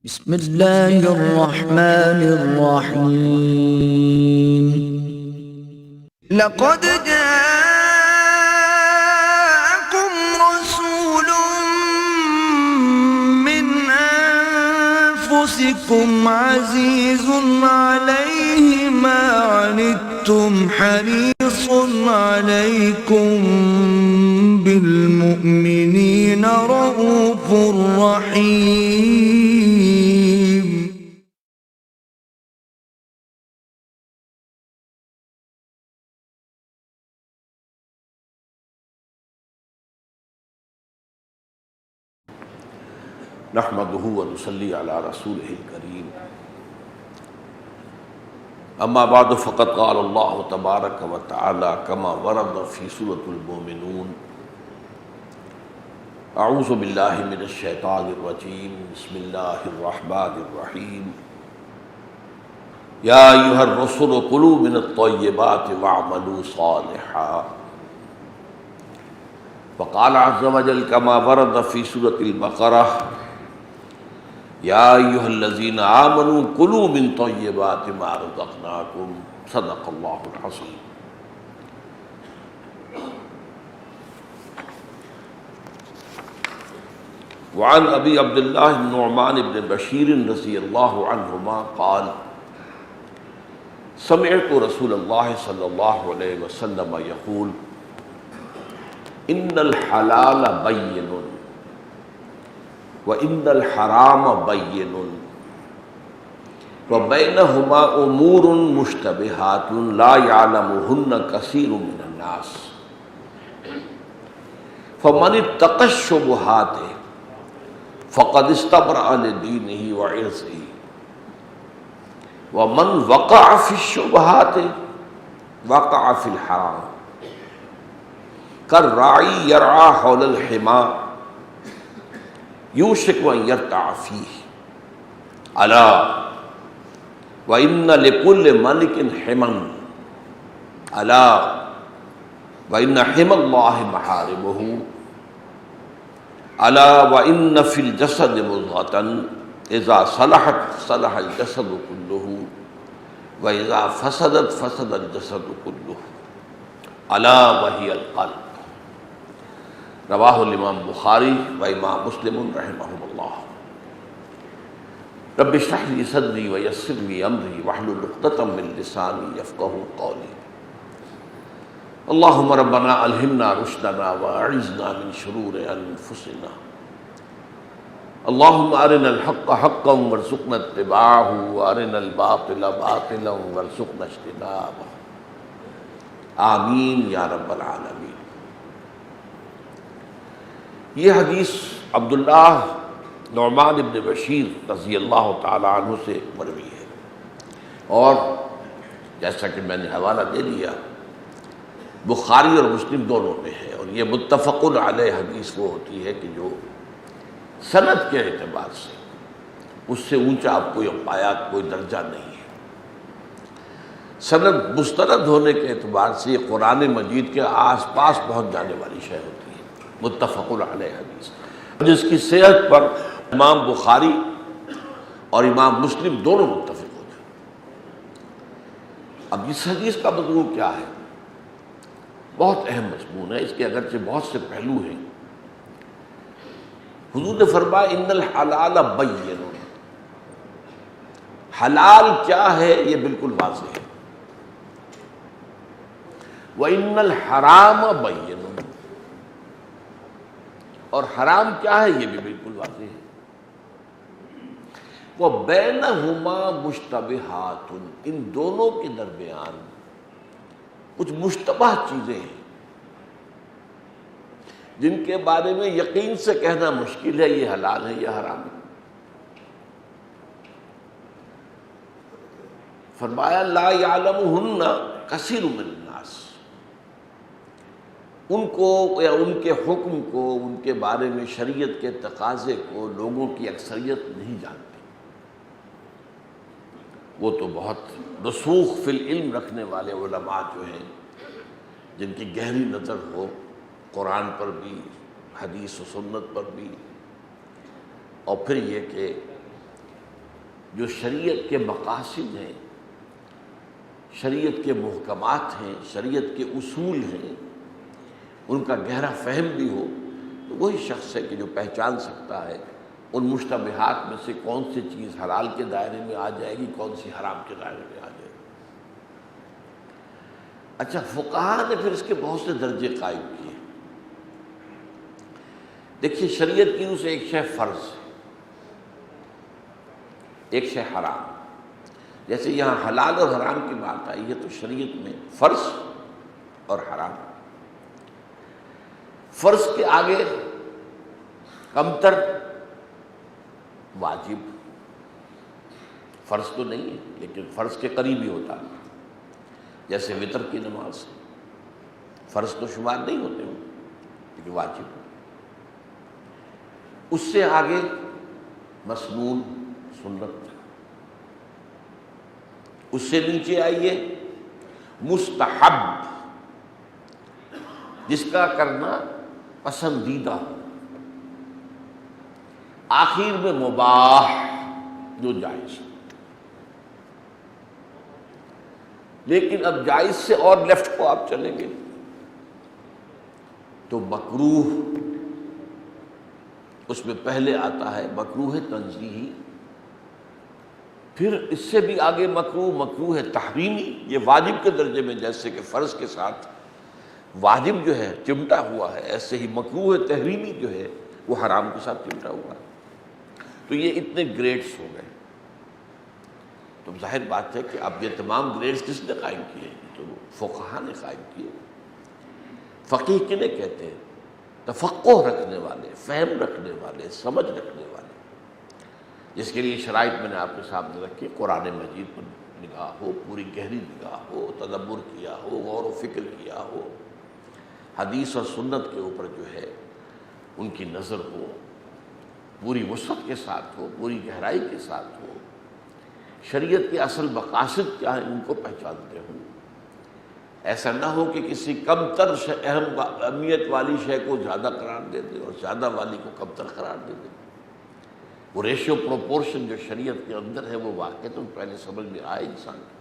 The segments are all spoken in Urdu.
بسم الله الرحمن الرحيم. لقد جاءكم رسول من أنفسكم عزيز عليه ما عنتم حريص عليكم بالمؤمنين رؤوف رحيم. نحمده ونصلي على رسوله الكريم. اما بعد فقد قال الله تبارك وتعالى كما ورد في سورة المؤمنون: اعوذ بالله من الشيطان الرجيم، بسم الله الرحمن الرحيم. يا ايها الرسل كلوا من الطيبات واعملوا صالحا. وقال عز وجل كما ورد في سورة البقرة: یا ایھا الذین آمنوا کلوا من طیبات ما رزقناکم. صدق اللہ العظیم. وعن ابی عبد اللہ النعمان بن بشیر رضی اللہ عنہما قال: سمعت رسول اللہ صلی اللہ علیہ وسلم یقول: ان الحلال بین وَإِنَّ الْحَرَامَ بَيِّنٌ وَبَيْنَهُمَا أُمُورٌ مُشْتَبِهَاتٌ لَا يَعْلَمُهُنَّ كَثِيرٌ مِنَ النَّاسِ فَمَنِ اتَّقَى الشُّبُهَاتِ فَقَدِ اسْتَبْرَأَ لِدِينِهِ وَعِرْضِهِ وَمَنْ وَقَعَ فِي الشُّبُهَاتِ وَقَعَ فِي الْحَرَامِ كَالرَّاعِي يَرْعَى حَوْلَ الْحِمَى یوشک ان یرتع فیہ. الا وان لکل ملک حما. الا وان حمى اللہ محارمہ. الا وان فی الجسد مضغۃ اذا صلحت صلح الجسد کلہ واذا فسدت فسد الجسد کلہ. الا وہی القلب. رواہ الامام بخاری و امام مسلم رحمہم اللہ. رب اشرح لی صدری ویسر لی امری واحلل عقدۃ من لسانی یفقہوا قولی. اللہم ربنا الہمنا رشدنا واعذنا من شرور انفسنا. اللہم ارنا الحق حقا وارزقنا اتباعہ وارنا الباطل باطلا وارزقنا اجتنابہ. آمین یا رب العالمین. یہ حدیث عبداللہ نعمان ابن بشیر رضی اللہ تعالی عنہ سے مروی ہے، اور جیسا کہ میں نے حوالہ دے دیا بخاری اور مسلم دونوں میں ہے. اور یہ متفق علیہ حدیث وہ ہوتی ہے کہ جو سند کے اعتبار سے اس سے اونچا آپ کوئی پایا کوئی درجہ نہیں ہے. سند مستند ہونے کے اعتبار سے یہ قرآن مجید کے آس پاس پہنچ جانے والی شے ہوتی ہے. متفق علیہ حدیث جس کی صحت پر امام بخاری اور امام مسلم دونوں متفق ہوتے ہیں. اب اس حدیث کا مضمون کیا ہے؟ بہت اہم مضمون ہے. اس کے اگرچہ بہت سے پہلو ہیں. حضور نے فرمایا ان الحلال بین. حلال کیا ہے یہ بالکل واضح ہے. وَإِنَّ الْحَرَامَ بَيِّنٌ. اور حرام کیا ہے یہ بھی بالکل واضح ہے. وَبَيْنَهُمَا مُشْتَبِهَاتٌ. ان دونوں کے درمیان کچھ مشتبہ چیزیں ہیں جن کے بارے میں یقین سے کہنا مشکل ہے یہ حلال ہے یا حرام ہے. فرمایا لا يعلمهن كثير من الناس. ان کو یا ان کے حکم کو، ان کے بارے میں شریعت کے تقاضے کو لوگوں کی اکثریت نہیں جانتی. وہ تو بہت رسوخ فی العلم رکھنے والے علماء جو ہیں، جن کی گہری نظر ہو قرآن پر بھی، حدیث و سنت پر بھی، اور پھر یہ کہ جو شریعت کے مقاصد ہیں، شریعت کے محکمات ہیں، شریعت کے اصول ہیں، ان کا گہرا فہم بھی ہو، تو وہی شخص ہے کہ جو پہچان سکتا ہے ان مشتبہات میں سے کون سی چیز حلال کے دائرے میں آ جائے گی، کون سی حرام کے دائرے میں آ جائے گی۔ اچھا، فقہاء نے پھر اس کے بہت سے درجے قائم کیے۔ دیکھیے، شریعت کی روح سے ایک شے فرض، ایک شے حرام۔ جیسے یہاں حلال اور حرام کی بات آئی ہے تو شریعت میں فرض اور حرام۔ فرض کے آگے کمتر واجب، فرض تو نہیں ہے لیکن فرض کے قریب ہی ہوتا ہے، جیسے وتر کی نماز فرض تو شمار نہیں ہوتے ہیں لیکن واجب۔ اس سے آگے مسنون، سنت۔ اس سے نیچے آئیے مستحب، جس کا کرنا پسندیدہ ہو۔ آخر میں مباح، جو جائز۔ لیکن اب جائز سے اور لیفٹ کو آپ چلیں گے تو مکروہ، اس میں پہلے آتا ہے مکروہ تنزیہی، پھر اس سے بھی آگے مکروہ تحریمی، یہ واجب کے درجے میں، جیسے کہ فرض کے ساتھ واجب جو ہے چمٹا ہوا ہے، ایسے ہی مکروہ تحریمی جو ہے وہ حرام کے ساتھ چمٹا ہوا ہے۔ تو یہ اتنے گریڈز ہو گئے۔ تو ظاہر بات ہے کہ اب یہ تمام گریڈز کس نے قائم کیے؟ تو فقہاء نے قائم کیے۔ فقیہ کنہیں کہتے ہیں؟ تفقہ رکھنے والے، فہم رکھنے والے، سمجھ رکھنے والے، جس کے لیے شرائط میں نے آپ کے سامنے رکھی۔ قرآن مجید پر نگاہ ہو، پوری گہری نگاہ ہو، تدبر کیا ہو، غور و فکر کیا ہو، حدیث اور سنت کے اوپر جو ہے ان کی نظر ہو، پوری وسعت کے ساتھ ہو، پوری گہرائی کے ساتھ ہو، شریعت کے اصل مقاصد کیا ہیں ان کو پہچانتے ہوں۔ ایسا نہ ہو کہ کسی کم تر اہم اہمیت والی شے کو زیادہ قرار دے دے اور زیادہ والی کو کم تر قرار دے دے۔ وہ ریشیو پروپورشن جو شریعت کے اندر ہے وہ واقع تو پہلے سمجھ میں آئے انسان کو۔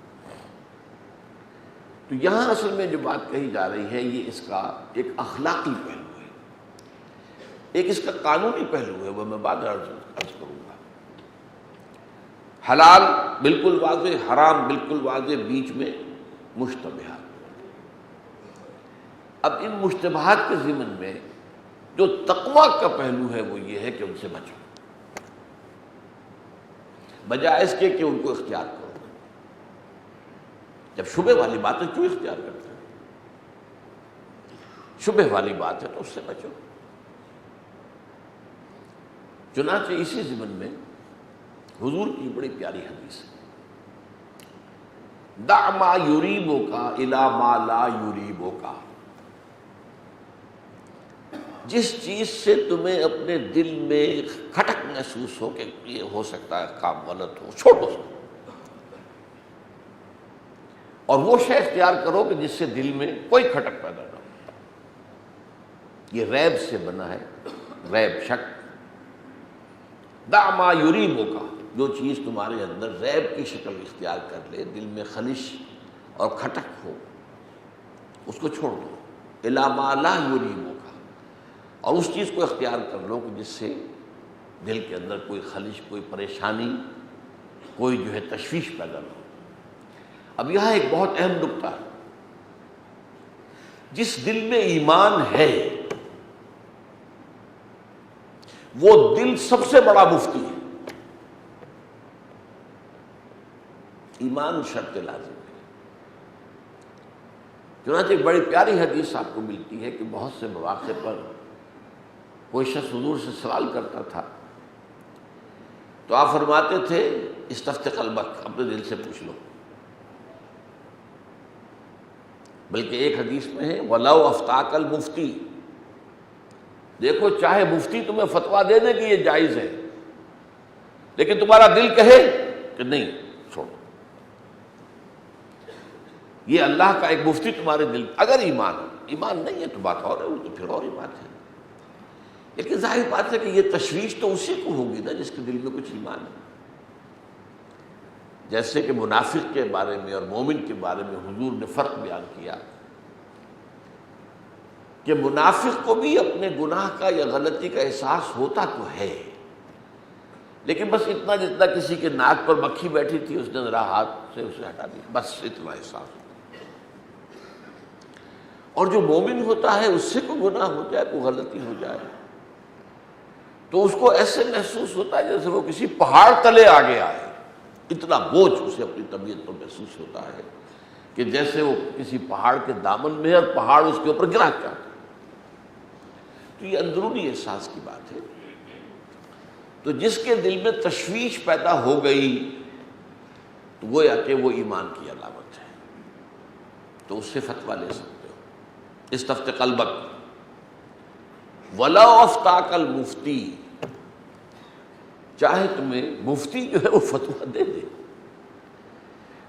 تو یہاں اصل میں جو بات کہی جا رہی ہے یہ اس کا ایک اخلاقی پہلو ہے، ایک اس کا قانونی پہلو ہے، وہ میں بعد میں عرض کروں گا۔ حلال بالکل واضح، حرام بالکل واضح، بیچ میں مشتبہات۔ اب ان مشتبہات کے ضمن میں جو تقویٰ کا پہلو ہے وہ یہ ہے کہ ان سے بچو، بجائے اس کے کہ ان کو اختیار کرو۔ جب شبہ والی بات ہے کیوں اختیار کرتے ہیں؟ شبہ والی بات ہے تو اس سے بچو۔ چنانچہ اسی ضمن میں حضور کی بڑی پیاری حدیث ہے، دع ما یریبک الی ما لا یریبک۔ جس چیز سے تمہیں اپنے دل میں کھٹک محسوس ہو کہ یہ ہو سکتا ہے کام غلط ہو، چھوڑ دو، اور وہ شے اختیار کرو کہ جس سے دل میں کوئی کھٹک پیدا نہ ہو۔ یہ ریب سے بنا ہے، ریب، شک۔ دع ما یریبک، جو چیز تمہارے اندر ریب کی شکل اختیار کر لے، دل میں خلش اور کھٹک ہو، اس کو چھوڑ دو۔ الی ما لا یریبک، اور اس چیز کو اختیار کر لو کہ جس سے دل کے اندر کوئی خلش، کوئی پریشانی، کوئی جو ہے تشویش پیدا نہ ہو۔ اب یہاں ایک بہت اہم نکتہ ہے، جس دل میں ایمان ہے وہ دل سب سے بڑا مفتی ہے۔ ایمان شرط لازم ہے۔ چنانچہ ایک بڑی پیاری حدیث آپ کو ملتی ہے کہ بہت سے مواقع پر کوئی شخص حضور سے سوال کرتا تھا تو آپ فرماتے تھے استفت قلبک، اپنے دل سے پوچھ لو۔ بلکہ ایک حدیث میں ہے وَلَوْ أَفْتَاكَ الْمُفْتِي، دیکھو چاہے مفتی تمہیں فتویٰ دے دے کہ یہ جائز ہے، لیکن تمہارا دل کہے کہ نہیں، چھوڑو۔ یہ اللہ کا ایک مفتی تمہارے دل، اگر ایمان نہیں ہے تو بات اور ہے، وہ تو پھر اور ہی بات ہے۔ لیکن ظاہر بات ہے کہ یہ تشویش تو اسی کو ہوگی نا جس کے دل میں کچھ ایمان ہے۔ جیسے کہ منافق کے بارے میں اور مومن کے بارے میں حضور نے فرق بیان کیا کہ منافق کو بھی اپنے گناہ کا یا غلطی کا احساس ہوتا تو ہے، لیکن بس اتنا جتنا کسی کے ناک پر مکھی بیٹھی تھی اس نے ذرا ہاتھ سے اسے ہٹا دیا، بس اتنا احساس ہوتا۔ اور جو مومن ہوتا ہے اس سے کوئی گناہ ہو جائے، کوئی غلطی ہو جائے تو اس کو ایسے محسوس ہوتا ہے جیسے وہ کسی پہاڑ تلے آگے آئے، اتنا بوجھ اسے اپنی طبیعت پر محسوس ہوتا ہے کہ جیسے وہ کسی پہاڑ کے دامن میں ہے اور پہاڑ اس کے اوپر گرا چاہتا ہے۔ تو یہ اندرونی احساس کی بات ہے۔ تو جس کے دل میں تشویش پیدا ہو گئی تو گویا کہ وہ ایمان کی علامت ہے، تو اس سے فتویٰ لے سکتے ہو۔ استفت قلبک ولا افتاک المفتی، چاہے تمہیں مفتی جو ہے وہ فتویٰ دے دے۔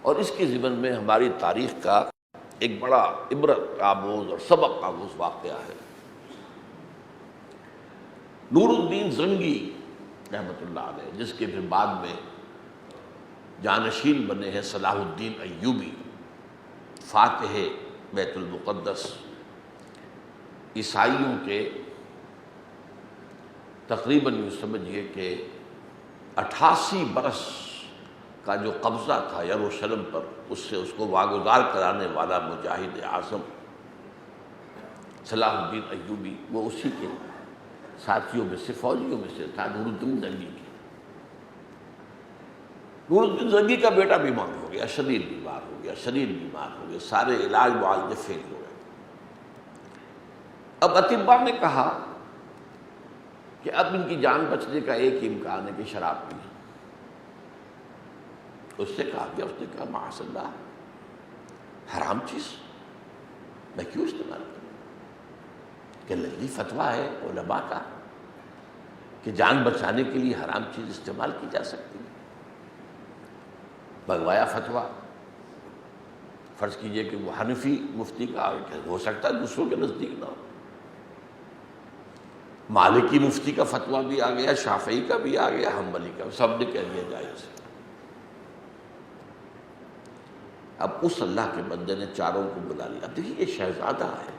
اور اس کے ضمن میں ہماری تاریخ کا ایک بڑا عبرت آموز اور سبق آموز واقعہ ہے۔ نور الدین زنگی رحمۃ اللہ علیہ، جس کے پھر بعد میں جانشین بنے ہیں صلاح الدین ایوبی، فاتح بیت المقدس، عیسائیوں کے تقریباً یوں سمجھیے کہ 88 برس کا جو قبضہ تھا یروشلم پر، اس سے اس کو واگزار کرانے والا مجاہد اعظم صلاح الدین ایوبی، وہ اسی کے ساتھیوں میں سے، فوجیوں میں سے تھا، نور الدین زنگی کی۔ نور الدین زنگی کا بیٹا بیمار ہو گیا، شدید بیمار ہو گیا، سارے علاج معالجے فیل ہو گئے۔ اب اطباء نے کہا کہ اب ان کی جان بچنے کا ایک ہی امکان ہے کہ شراب پئیں۔ اس سے کہا گیا، اس نے کہا معاذ اللہ، حرام چیز میں کیوں استعمال کروں؟ کہ لذیذ فتویٰ ہے علماء کا کہ جان بچانے کے لیے حرام چیز استعمال کی جا سکتی ہے۔ بگوایا فتویٰ، فرض کیجئے کہ وہ حنفی مفتی کا ہو سکتا ہے دوسروں کے نزدیک نہ ہو، مالکی مفتی کا فتویٰ بھی آ گیا، شافعی کا بھی آ گیا، حنبلی کا، سب نے کہہ دیا جائز ہے۔ اب اس اللہ کے بندے نے چاروں کو بلا لیا۔ اب دیکھیے یہ شہزادہ ہے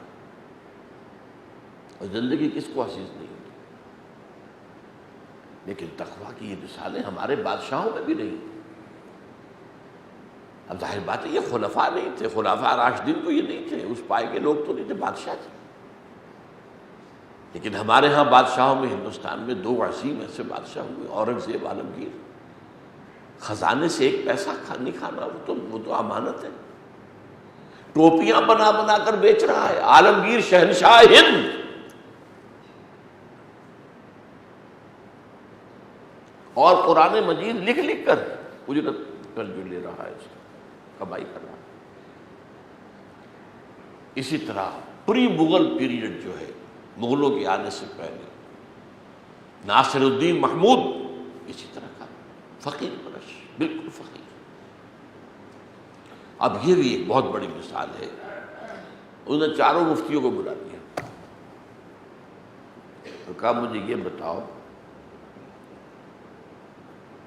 اور زندگی کس کو عزیز نہیں ہوتی، لیکن تقویٰ کی یہ مثالیں ہمارے بادشاہوں میں بھی نہیں۔ اب ظاہر بات ہے یہ خلفاء نہیں تھے، خلفاء راشدین تو یہ نہیں تھے، اس پائے کے لوگ تو نہیں تھے، بادشاہ تھے۔ لیکن ہمارے ہاں بادشاہوں میں ہندوستان میں 2 عظیم ایسے بادشاہ ہوئے، اورنگزیب، عالمگیر۔ خزانے سے ایک پیسہ نہیں کھانا، وہ تو امانت ہے۔ ٹوپیاں بنا بنا کر بیچ رہا ہے عالمگیر شہنشاہ ہند، اور قرآن مجید لکھ لکھ کر اجرت پر جو لے رہا ہے، اس کا کمائی کر رہا ہے۔ اسی طرح پری مغل پیریڈ جو ہے، مغلوں کے آنے سے پہلے، ناصر الدین محمود اسی طرح کا فقیر پرش، بالکل فقیر۔ اب یہ بھی ایک بہت بڑی مثال ہے۔ انہوں نے چاروں مفتیوں کو بلا دیا، تو کہا مجھے یہ بتاؤ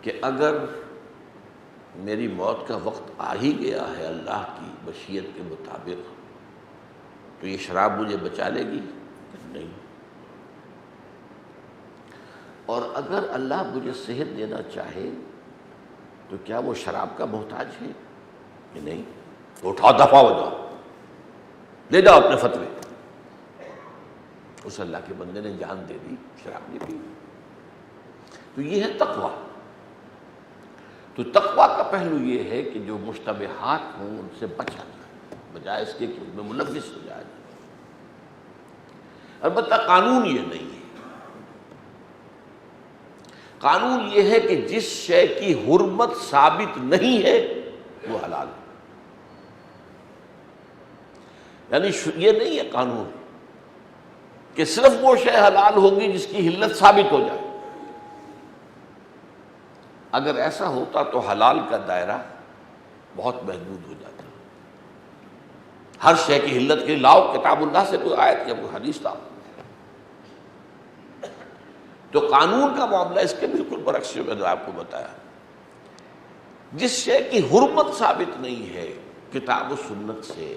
کہ اگر میری موت کا وقت آ ہی گیا ہے اللہ کی مشیت کے مطابق، تو یہ شراب مجھے بچا لے گی؟ نہیں۔ اور اگر اللہ مجھے صحت دینا چاہے تو کیا وہ شراب کا محتاج ہے کہ نہیں؟ تو اٹھاؤ، دفع ہو جاؤ، لے جاؤ اپنے فتوے۔ اس اللہ کے بندے نے جان دے دی، شراب نہیں پی۔ تو یہ ہے تقویٰ۔ تو تقویٰ کا پہلو یہ ہے کہ جو مشتبہات ہوں ان سے بچا جائے، بجائے اس کے کہ ان میں ملوث ہو جائے۔ البتہ قانون یہ نہیں ہے، قانون یہ ہے کہ جس شے کی حرمت ثابت نہیں ہے وہ حلال ہے۔ یعنی یہ نہیں ہے قانون کہ صرف وہ شے حلال ہوگی جس کی حلت ثابت ہو جائے۔ اگر ایسا ہوتا تو حلال کا دائرہ بہت محدود ہو جاتا۔ ہر شے کی حلت کے لاؤ کتاب اللہ سے کوئی آیت یا کوئی حدیث لاؤ۔ تو قانون کا معاملہ اس کے بالکل برعکس ہے، میں نے آپ کو بتایا جس شے کی حرمت ثابت نہیں ہے کتاب و سنت سے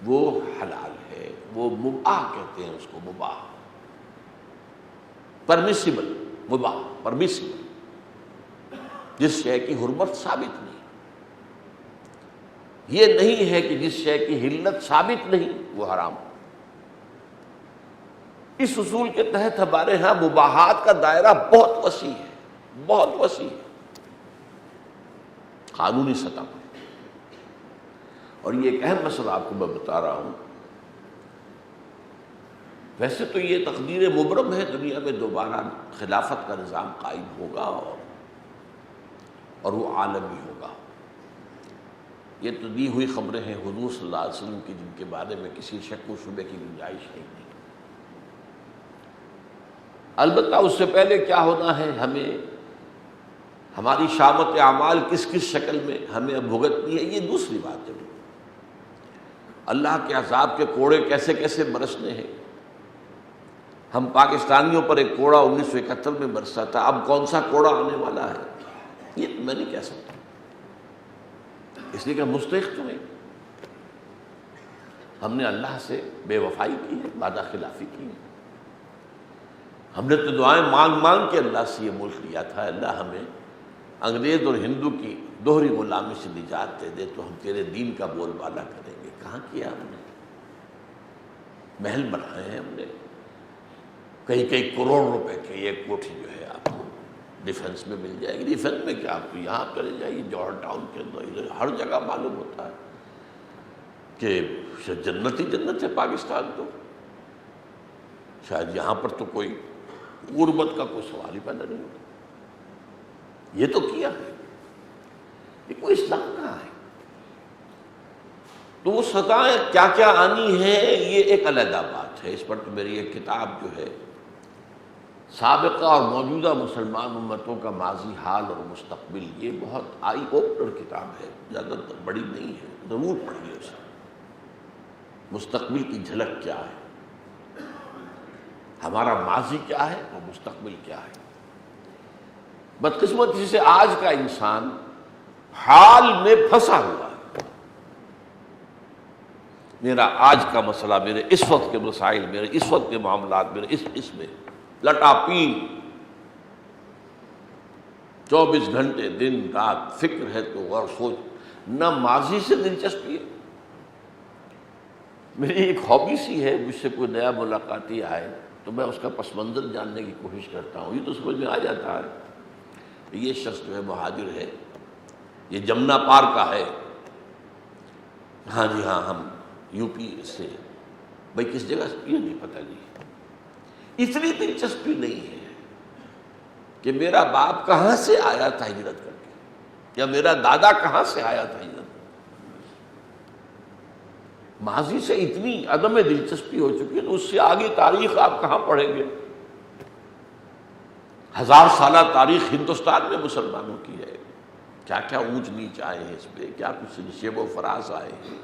وہ حلال ہے، وہ مباح کہتے ہیں اس کو، مباح، پرمیسیبل، مباح پرمیسیبل، جس شے کی حرمت ثابت نہیں۔ یہ نہیں ہے کہ جس شے کی حلت ثابت نہیں وہ حرام۔ اس اصول کے تحت ہمارے ہاں مباحات کا دائرہ بہت وسیع ہے، بہت وسیع ہے قانونی سطح پر۔ اور یہ ایک اہم مسئلہ آپ کو میں بتا رہا ہوں، ویسے تو یہ تقدیر مبرم ہے، دنیا میں دوبارہ خلافت کا نظام قائم ہوگا اور وہ عالمی ہوگا۔ یہ تو دی ہوئی خبریں ہیں حضور صلی اللہ علیہ وسلم کی، جن کے بارے میں کسی شک و شبے کی گنجائش نہیں۔ البتہ اس سے پہلے کیا ہونا ہے، ہمیں ہماری شامت اعمال کس کس شکل میں ہمیں اب بھگتنی ہے، یہ دوسری بات ہے۔ اللہ کے عذاب کے کوڑے کیسے کیسے برسنے ہیں۔ ہم پاکستانیوں پر ایک کوڑا 1971 میں برسا تھا، اب کون سا کوڑا آنے والا ہے یہ میں نہیں کہہ سکتا، اس لیے کہ مستحق تو نہیں۔ ہم نے اللہ سے بے وفائی کی ہے، وعدہ خلافی کی ہے۔ ہم نے تو دعائیں مانگ مانگ کے اللہ سے یہ ملک لیا تھا، اللہ ہمیں انگریز اور ہندو کی دوہری غلامی سے نجات دے دے تو ہم تیرے دین کا بول بالا کریں گے۔ کہاں کیا ہم نے؟ محل بنائے ہیں ہم نے، کئی کروڑ روپے کی ایک کوٹھی جو ہے آپ کو ڈیفنس میں مل جائے گی۔ ڈیفنس میں کیا، آپ کو یہاں چلے جائیے جوہر ٹاؤن کے اندر، ادھر ہر جگہ معلوم ہوتا ہے کہ جنت ہی جنت ہے پاکستان۔ تو شاید یہاں پر تو کوئی غربت کا کوئی سوال ہی پیدا نہیں ہوتا۔ یہ تو کیا ہے، یہ کوئی اسلام کہاں ہے؟ تو وہ سزائیں کیا کیا آنی ہیں یہ ایک علیحدہ بات ہے، اس پر تو میری ایک کتاب جو ہے سابقہ اور موجودہ مسلمان امتوں کا ماضی، حال اور مستقبل، یہ بہت آئی اوپنر کتاب ہے، زیادہ بڑی نہیں ہے، ضرور پڑھیے اسے۔ مستقبل کی جھلک کیا ہے، ہمارا ماضی کیا ہے اور مستقبل کیا ہے۔ بدقسمتی سے آج کا انسان حال میں پھنسا ہوا ہے۔ میرا آج کا مسئلہ، میرے اس وقت کے مسائل، میرے اس وقت کے معاملات، میرے اس میں لٹا پین 24 گھنٹے دن رات فکر ہے تو غور سوچ، نہ ماضی سے دلچسپی ہے۔ میری ایک ہابی سی ہے، مجھ سے کوئی نیا ملاقاتی آئے تو میں اس کا پس منظر جاننے کی کوشش کرتا ہوں۔ یہ تو سمجھ میں آ جاتا ہے یہ شخص جو ہے مہاجر ہے، یہ جمنا پار کا ہے، ہاں جی ہاں ہم یو پی سے، بھائی کس جگہ سے، یہ نہیں پتہ جی۔ اتنی دلچسپی نہیں ہے کہ میرا باپ کہاں سے آیا تھا ہجرت کر کے، یا میرا دادا کہاں سے آیا تھا ہجرت کر کے۔ ماضی سے اتنی عدم دلچسپی ہو چکی ہے تو اس سے آگے تاریخ آپ کہاں پڑھیں گے؟ 1000 سالہ تاریخ ہندوستان میں مسلمانوں کی ہے، کیا کیا اونچ نیچ آئے ہیں اس پہ، کیا کچھ شیب و فراز آئے ہیں،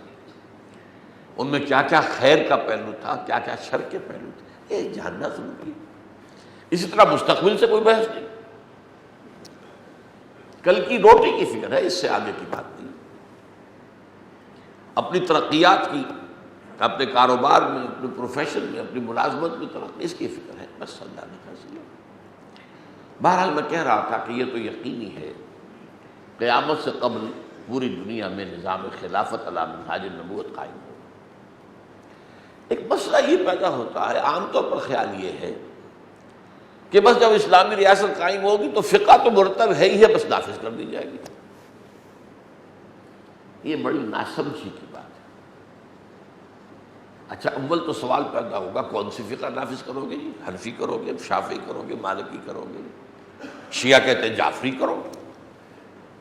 ان میں کیا کیا خیر کا پہلو تھا، کیا کیا شر کے پہلو تھے، یہ جاننا ضروری ہے۔ اسی طرح مستقبل سے کوئی بحث نہیں، کل کی روٹی کی فکر ہے، اس سے آگے کی بات نہیں۔ اپنی ترقیات کی، اپنے کاروبار میں، اپنے پروفیشن میں، اپنی ملازمت میں ترقی، اس کی فکر ہے، بس اللہ نے فیصلہ۔ بہرحال میں کہہ رہا تھا کہ یہ تو یقینی ہے قیامت سے قبل پوری دنیا میں نظام خلافت علی منہاج النبوت قائم ہو۔ ایک مسئلہ یہ پیدا ہوتا ہے، عام طور پر خیال یہ ہے کہ بس جب اسلامی ریاست قائم ہوگی تو فقہ تو مرتب ہے ہی ہے، بس نافذ کر دی جائے گی۔ یہ بڑی ناسمجھی کی بات ہے۔ اچھا اول تو سوال پیدا ہوگا کون سی فقہ نافذ کرو گے جی؟ حنفی کرو گے، شافعی کرو گے، مالکی کرو گے؟ شیعہ کہتے ہیں جعفری کرو،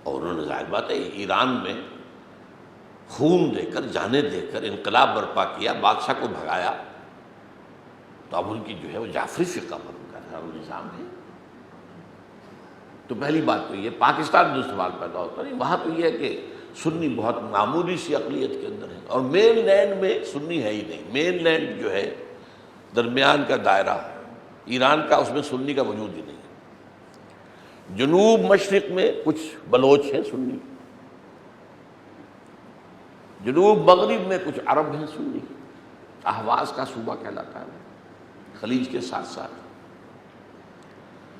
اور انہوں نے ظاہر بات ہے ایران میں خون دے کر، جانیں دے کر انقلاب برپا کیا، بادشاہ کو بھگایا، تو اب ان کی جو ہے وہ جعفری فقہ پر ان کا نظام ہے۔ تو پہلی بات تو یہ، پاکستان میں جو سوال پیدا ہوتا ہے وہاں تو یہ ہے کہ سنی بہت معمولی سی اقلیت کے اندر ہے، اور مین لینڈ میں سنی ہے ہی نہیں۔ مین لینڈ جو ہے درمیان کا دائرہ ایران کا، اس میں سنی کا وجود ہی نہیں ہے۔ جنوب مشرق میں کچھ بلوچ ہیں سنی، جنوب مغرب میں کچھ عرب ہیں سنی، اہواز کا صوبہ کہلاتا ہے خلیج کے ساتھ ساتھ،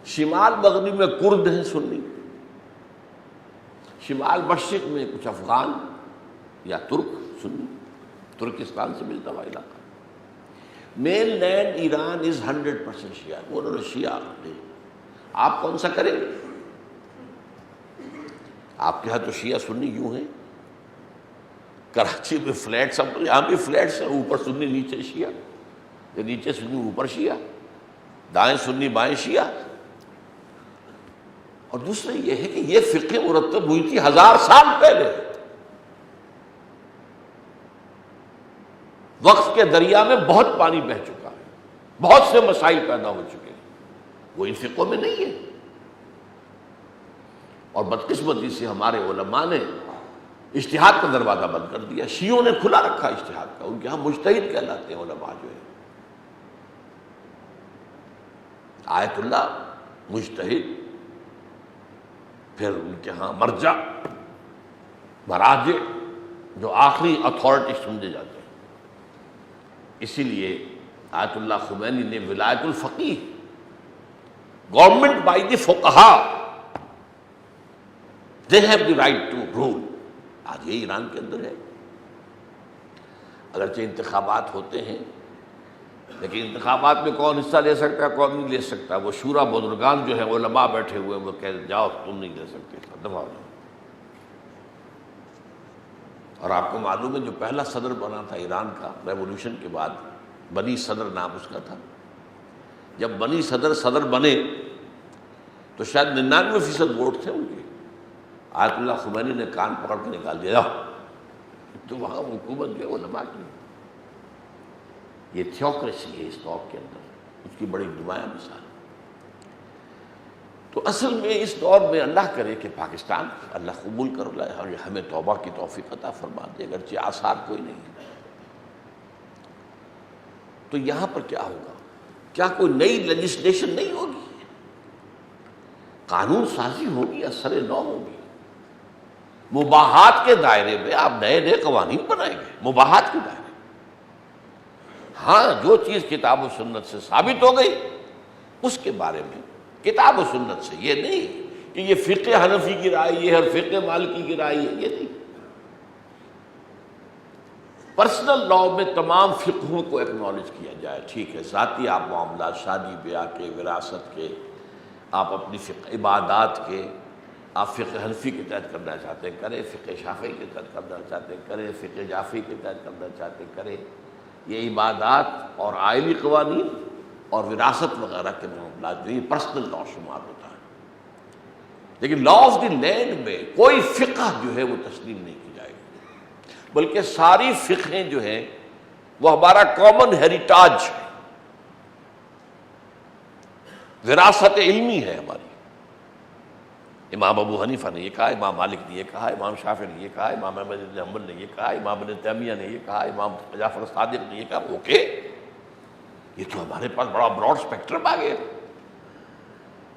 شمال مغرب میں کرد ہیں سنی، شمال مشرق میں کچھ افغان یا ترک سنی، ترکستان سے ملتا ہوا علاقہ۔ مین لینڈ ایران از 100% شیعہ، وہ انہوں نے شیعہ دے۔ آپ کون سا کریں گے؟ آپ کے ہاں تو شیعہ سنی یوں ہیں، کراچی میں فلیٹس، اب تو یہاں بھی فلیٹس ہیں، اوپر سنی نیچے شیعہ، یا نیچے سنی اوپر شیعہ، دائیں سنی بائیں شیعہ۔ اور دوسرا یہ ہے کہ یہ فقہ مرتب ہوئی تھی 1000 سال پہلے، وقت کے دریا میں بہت پانی بہہ چکا ہے، بہت سے مسائل پیدا ہو چکے ہیں، وہ ان فقوں میں نہیں ہے۔ اور بدقسمتی سے ہمارے علماء نے اجتہاد کا دروازہ بند کر دیا، شیعوں نے کھلا رکھا اجتہاد کا، ان کے ہاں مجتہد کہلاتے ہیں علماء جو ہے، آیت اللہ مجتہد، پھر ان کے ہاں مرجع مراجع جو آخری اتھارٹی سمجھے جاتے ہیں۔ اسی لیے آیت اللہ خمینی نے ولایت الفقیہ، گورنمنٹ بائی دی فقہا، they have the right to rule، آج یہ ایران کے اندر ہے۔ اگرچہ انتخابات ہوتے ہیں لیکن انتخابات میں کون حصہ لے سکتا ہے کون نہیں لے سکتا، وہ شورا بزرگان جو ہے علماء بیٹھے ہوئے وہ کہتے جاؤ تم نہیں لے سکتے، دفاع ہو جاؤ۔ اور آپ کو معلوم ہے جو پہلا صدر بنا تھا ایران کا ریولوشن کے بعد، بنی صدر نام اس کا تھا، جب بنی صدر بنے تو شاید 99% ووٹ تھے ان کے، آیت اللہ خمینی نے کان پکڑ کے نکال دیا، تو وہاں حکومت جو ہے علماء کی، یہ تھیوکریسی ہے اس دور کے اندر، اس کی بڑی نمایاں مثال۔ تو اصل میں اس دور میں اللہ کرے کہ پاکستان اللہ قبول کر لائے اور ہمیں توبہ کی توفیق عطا فرما دے، اگرچہ آثار کوئی نہیں ہے۔ تو یہاں پر کیا ہوگا؟ کیا کوئی نئی لیجسلیشن نہیں ہوگی؟ قانون سازی ہوگی، اثر نو ہوگی۔ مباحات کے دائرے میں آپ نئے قوانین بنائیں گے، مباحات کے دائرے۔ ہاں جو چیز کتاب و سنت سے ثابت ہو گئی اس کے بارے میں کتاب و سنت سے، یہ نہیں کہ یہ فقہ حنفی کی رائے یہ ہے اور فقہ مالکی کی رائے یہ نہیں۔ پرسنل لاء میں تمام فقہوں کو ایکنالج کیا جائے، ٹھیک ہے، ذاتی آپ معاملات، شادی بیاہ کے، وراثت کے، آپ اپنی فقہ عبادات کے، آپ فقہ حنفی کے تحت کرنا چاہتے ہیں کریں، فقہ شافعی کے تحت کرنا چاہتے ہیں کریں، فقہ جعفری کے تحت کرنا چاہتے ہیں کریں۔ یہ عبادات اور آئلی قوانین اور وراثت وغیرہ کے معاملات جو یہ پرسنل لاء شمار ہوتا ہے، لیکن لاء آف دی لینڈ میں کوئی فقہ جو ہے وہ تسلیم نہیں کی جائے گی، بلکہ ساری فقہیں جو ہیں وہ ہمارا کامن ہیریٹاج ہے، وراثت علمی ہے ہماری۔ امام ابو حنیفہ نے یہ کہا، امام مالک نے یہ کہا، امام شافعی نے یہ کہا، امام احمد بن حنبل نے یہ کہا، امام ابن تیمیہ نے یہ کہا، امام جعفر صادق نے یہ کہا۔ اوکے، یہ تو ہمارے پاس بڑا براڈ اسپیکٹرم آ گیا،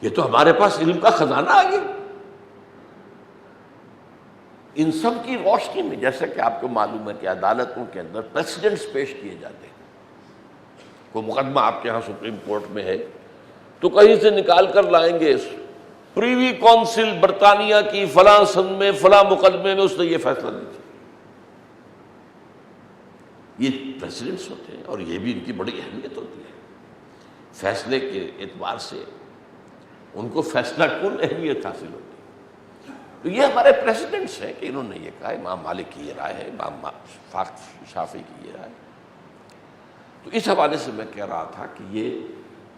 یہ تو ہمارے پاس علم کا خزانہ آ گیا۔ ان سب کی روشنی میں جیسا کہ آپ کو معلوم ہے کہ عدالتوں کے اندر پریسیڈنٹس پیش کیے جاتے ہیں، کوئی مقدمہ آپ کے ہاں سپریم کورٹ میں ہے تو کہیں سے نکال کر لائیں گے، پریوی کونسل برطانیہ کی فلاں سن میں فلاں مقدمے میں اس نے یہ فیصلہ دیا۔ یہ پریسیڈنٹس ہوتے ہیں اور یہ بھی ان کی بڑی اہمیت ہوتی ہے، فیصلے کے اعتبار سے ان کو فیصلہ کن اہمیت حاصل ہوتی ہے۔ تو یہ ہمارے پریسیڈنٹس ہیں کہ انہوں نے یہ کہا، امام مالک کی یہ رائے ہے، امام شافعی کی یہ رائے۔ تو اس حوالے سے میں کہہ رہا تھا کہ یہ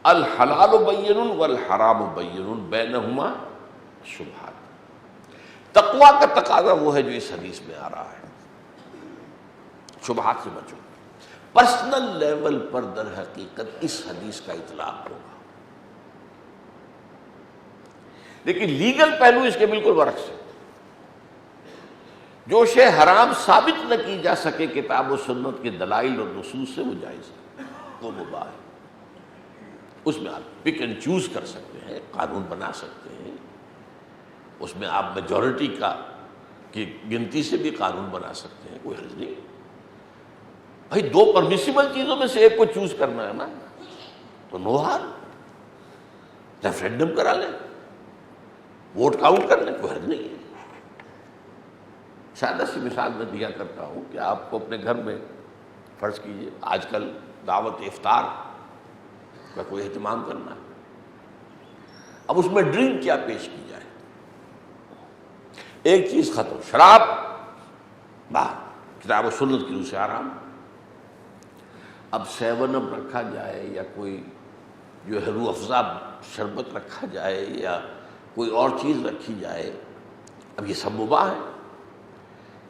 الحلال بین والحرام بین بینہما شبہات، تقویٰ کا تقاضا وہ ہے جو اس حدیث میں آ رہا ہے، شبہات سے بچو۔ پرسنل لیول پر در حقیقت اس حدیث کا اطلاق ہوگا، لیکن لیگل پہلو اس کے بالکل برعکس ہے۔ جو شے حرام ثابت نہ کی جا سکے کتاب و سنت کے دلائل اور نصوص سے، وہ جائز ہے، وہ مباح ہے، اس میں آپ پک اینڈ چوز کر سکتے ہیں، قانون بنا سکتے ہیں، اس میں آپ میجورٹی کی گنتی سے بھی قانون بنا سکتے ہیں، کوئی حرج نہیں۔ بھائی دو پرمیسیبل چیزوں میں سے ایک کو چوز کرنا ہے نا، تو نو ہار، ریفرینڈم کرا لیں، ووٹ کاؤنٹ کر لیں، کوئی حرج نہیں ہے۔ سادہ سی مثال میں دیا کرتا ہوں کہ آپ کو اپنے گھر میں فرض کیجئے آج کل دعوت افطار کا کوئی اہتمام کرنا ہے، اب اس میں ڈرنک کیا پیش کی جائے؟ ایک چیز ختم، شراب باہر، کتاب و سنت کی روح سے حرام۔ اب 7 اپ رکھا جائے یا کوئی جو ہے روح افزا شربت رکھا جائے یا کوئی اور چیز رکھی جائے، اب یہ سب مباح ہے۔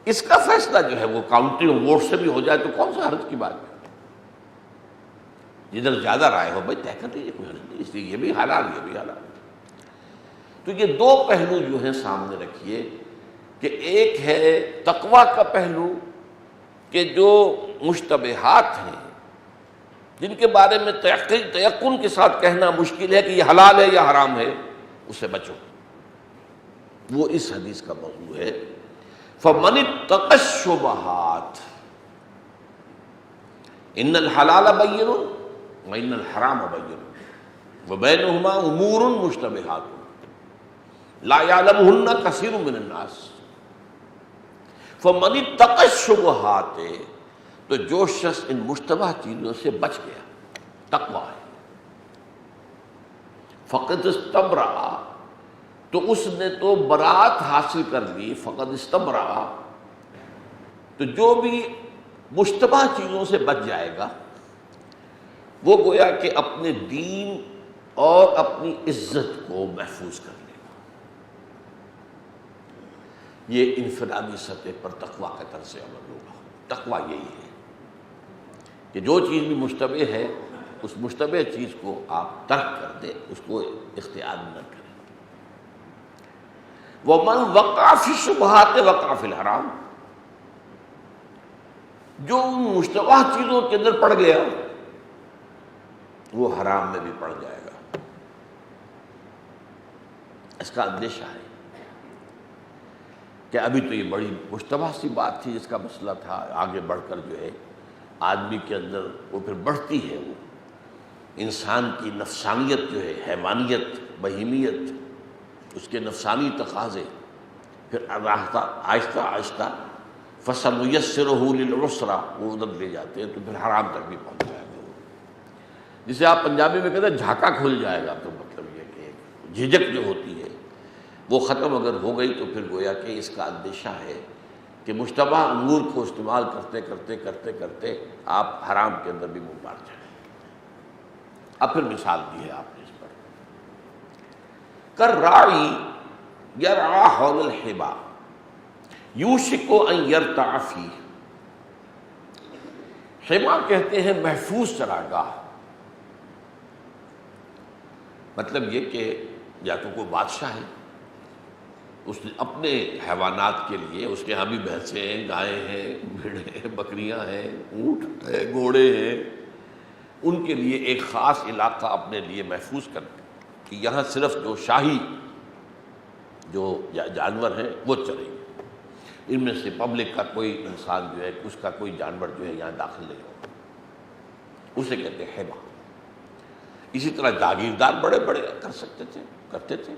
اس کا فیصلہ جو ہے وہ کاؤنٹنگ ووٹ سے بھی ہو جائے تو کون سا حرج کی بات ہے؟ جدھر زیادہ رائے ہو بھائی طے کر لیجیے، کوئی حرج نہیں۔ اس لیے یہ بھی حلال، یہ بھی حلال۔ تو یہ دو پہلو جو ہیں سامنے رکھیے کہ ایک ہے تقویٰ کا پہلو کہ جو مشتبہات ہیں جن کے بارے میں تیقن کے ساتھ کہنا مشکل ہے کہ یہ حلال ہے یا حرام ہے، اس سے بچو، وہ اس حدیث کا موضوع ہے۔ فَمَنِ اتَّقَى الشُّبُهَاتِ إِنَّ الْحَلَالَ بَيِّنٌ وَإِنَّ الْحَرَامَ بَيِّنٌ وَبَيْنَهُمَا أُمُورٌ مُشْتَبِهَاتٌ لَا يَعْلَمُهُنَّ كَثِيرٌ مِّنَ النَّاسِ فَمَنِ اتَّقَى الشُّبُهَاتِ، تو جو شخص ان مشتبہ چیزوں سے بچ گیا، تقویٰ ہے، فقد استبرأ، تو اس نے تو برات حاصل کر لی، فقد استبرأ، تو جو بھی مشتبہ چیزوں سے بچ جائے گا وہ گویا کہ اپنے دین اور اپنی عزت کو محفوظ کر لے گا۔ یہ انفرادی سطح پر تقویٰ کا طرز عمل ہوگا۔ تقویٰ یہی ہے کہ جو چیز بھی مشتبہ ہے اس مشتبہ چیز کو آپ ترک کر دیں، اس کو اختیار نہ کریں۔ وَمَنْ وَقَعَ فِي الشُّبُهَاتِ وَقَعَ فِي الْحَرَامِ، جو ان مشتبہ چیزوں کے اندر پڑ گیا وہ حرام میں بھی پڑ جائے گا۔ اس کا اندیشہ ہے کہ ابھی تو یہ بڑی مشتبہ سی بات تھی، جس کا مسئلہ تھا، آگے بڑھ کر جو ہے آدمی کے اندر وہ پھر بڑھتی ہے، وہ انسان کی نفسانیت جو ہے، حیوانیت، بہیمیت، اس کے نفسانی تقاضے، پھر آہستہ آہستہ فَسَنُيَسِّرُهُ لِلْعُسْرَىٰ، وہ ادھر لے جاتے ہیں تو پھر حرام تک بھی پہنچ جائے گا۔ جسے آپ پنجابی میں کہتے ہیں جھاکا کھل جائے گا، تو مطلب یہ کہ جھجک جو ہوتی ہے وہ ختم اگر ہو گئی تو پھر گویا کہ اس کا اندیشہ ہے کہ مشتبہ امور کو استعمال کرتے کرتے کرتے کرتے آپ حرام کے اندر بھی منہ مار جائیں۔ اب پھر مثال دی ہے آپ نے اس پر، کالراعی یرعی حول الحمى یوشک ان یرتع فیہ، حمى کہتے ہیں محفوظ چراگاہ، مطلب یہ کہ یا تو کوئی بادشاہ ہے، اس نے اپنے حیوانات کے لیے، اس کے ہاں بھی بھینسیں ہیں، گائیں ہیں، بھیڑیں ہیں، بکریاں ہیں، اونٹ ہیں، گھوڑے ہیں، ان کے لیے ایک خاص علاقہ اپنے لیے محفوظ کر کہ یہاں صرف جو شاہی جو جانور ہیں وہ چریں گے، ان میں سے پبلک کا کوئی انسان جو ہے، اس کا کوئی جانور جو ہے یہاں داخل نہیں ہوگا، اسے کہتے ہیں حمى۔ اسی طرح جاگیردار بڑے بڑے کر سکتے تھے، کرتے تھے،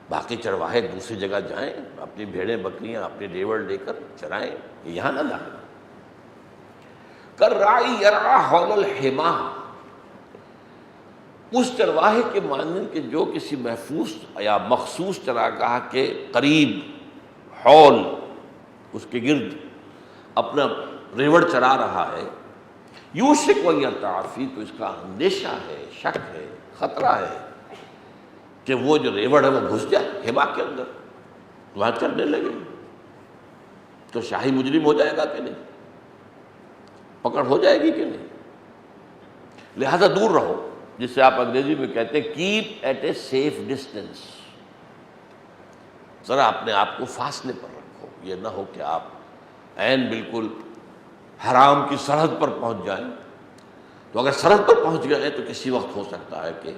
باقی چرواہے دوسری جگہ جائیں، اپنی بھیڑیں بکریاں اپنے ڈیوڑ لے کر چرائیں، یہاں نہ داخل۔ کالراعی یرعی حول الحمى، اس چرواہے کے مانند کہ جو کسی محفوظ یا مخصوص چراگاہ کے قریب، حول، اس کے گرد اپنا ریوڑ چرا رہا ہے، یوشک ان یرتع فیہ، تو اس کا اندیشہ ہے، شک ہے، خطرہ ہے کہ وہ جو ریوڑ ہے وہ گھس جائے حمى کے اندر، وہاں چرنے لگے تو شاہی مجرم ہو جائے گا کہ نہیں، پکڑ ہو جائے گی کہ نہیں، لہذا دور رہو، جس سے آپ انگریزی میں کہتے ہیں keep at a safe distance, ذرا اپنے آپ کو فاصلے پر رکھو، یہ نہ ہو کہ آپ عین بالکل حرام کی سرحد پر پہنچ جائیں، تو اگر سرحد پر پہنچ گئے تو کسی وقت ہو سکتا ہے کہ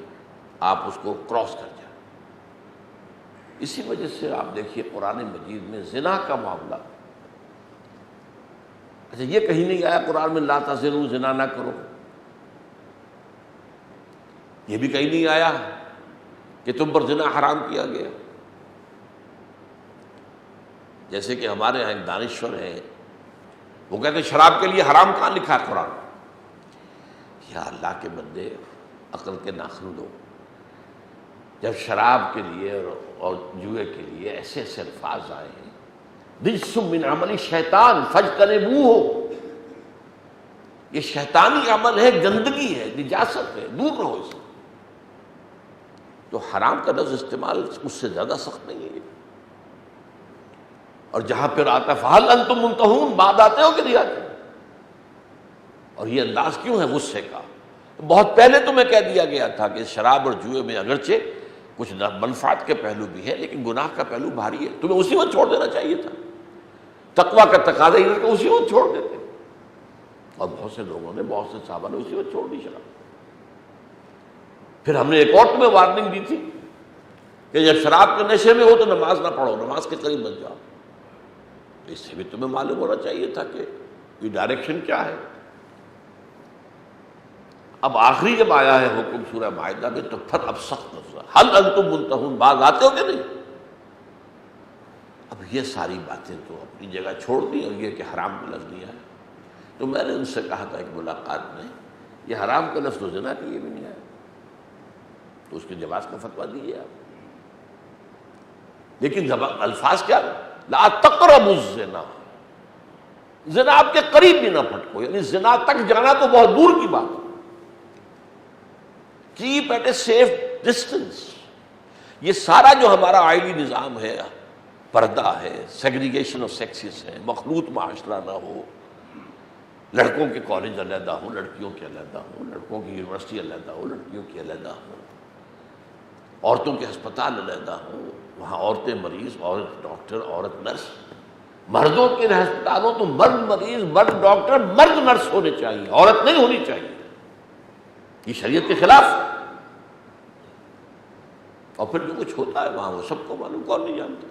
آپ اس کو کراس کر جائیں۔ اسی وجہ سے آپ دیکھیے قرآن مجید میں زنا کا معاملہ، اچھا یہ کہیں نہیں آیا قرآن میں لا تزنوا، زنا نہ کرو، یہ بھی کہیں نہیں آیا کہ تم پر زنا حرام کیا گیا۔ جیسے کہ ہمارے یہاں ایک دانشور ہیں، وہ کہتے ہیں شراب کے لیے حرام کہاں لکھا ہے قرآن؟ یا اللہ کے بندے، عقل کے ناخن دو، جب شراب کے لیے اور جوئے کے لیے ایسے ایسے الفاظ آئے ہیں، رجس من عمل شیطان فاجتنبوہ، یہ شیطانی عمل ہے، گندگی ہے، نجاست ہے، دور رہو اس سے۔ تو حرام کا لفظ استعمال اس سے زیادہ سخت نہیں ہے۔ اور جہاں پھر آتا ہے فہل انتم منتہون، بعد آتے ہو کہ نہیں آتے؟ اور یہ انداز کیوں ہے غصے کا؟ بہت پہلے تمہیں کہہ دیا گیا تھا کہ شراب اور جوئے میں اگرچہ کچھ منفعت کے پہلو بھی ہے لیکن گناہ کا پہلو بھاری ہے، تمہیں اسی وقت چھوڑ دینا چاہیے تھا۔ تقویٰ کا تقاضا یہ ہے کہ اسی وقت چھوڑ دیتے، اور بہت سے لوگوں نے، بہت سے صحابہ نے اسی وقت چھوڑ دی شراب۔ پھر ہم نے ایک اور تمہیں وارننگ دی تھی کہ جب شراب کے نشے میں ہو تو نماز نہ پڑھو، نماز کے قریب مت جاؤ۔ اس سے بھی تمہیں معلوم ہونا چاہیے تھا کہ یہ ڈائریکشن کیا ہے۔ اب آخری جب آیا ہے حکم سورہ مائدہ میں تو پھر اب سخت لفظ حل انتم منتہون، باز آتے ہو کہ نہیں؟ اب یہ ساری باتیں تو اپنی جگہ چھوڑ دی، اور یہ کہ حرام کا لفظ نہیں آیا۔ تو میں نے ان سے کہا تھا ایک ملاقات میں، یہ حرام کا لفظ تو زنا کے لیے بھی نہیں آیا، تو اس کے جواز کا فتویٰ دیجیے آپ۔ لیکن الفاظ کیا؟ لا تقربوا الزنا، زنا آپ کے قریب بھی نہ پھٹکو، یعنی زنا تک جانا تو بہت دور کی بات ہے۔ Keep at a safe distance. یہ سارا جو ہمارا آئلی نظام ہے، پردہ ہے، سیگریگیشن آف سیکسز ہے، مخلوط معاشرہ نہ ہو، لڑکوں کے کالج علیحدہ ہوں، لڑکیوں کے علیحدہ ہوں، لڑکوں کی یونیورسٹی علیحدہ ہو، لڑکیوں کی علیحدہ ہوں، عورتوں کے ہسپتال علیحدہ ہوں، وہاں عورتیں مریض، عورت ڈاکٹر، عورت نرس، مردوں کے ہسپتالوں تو مرد مریض، مرد ڈاکٹر، مرد نرس ہونے چاہیے، عورت نہیں ہونی چاہیے۔ یہ شریعت کے خلاف، اور پھر جو کچھ ہوتا ہے وہاں وہ سب کو معلوم، کون نہیں جانتا۔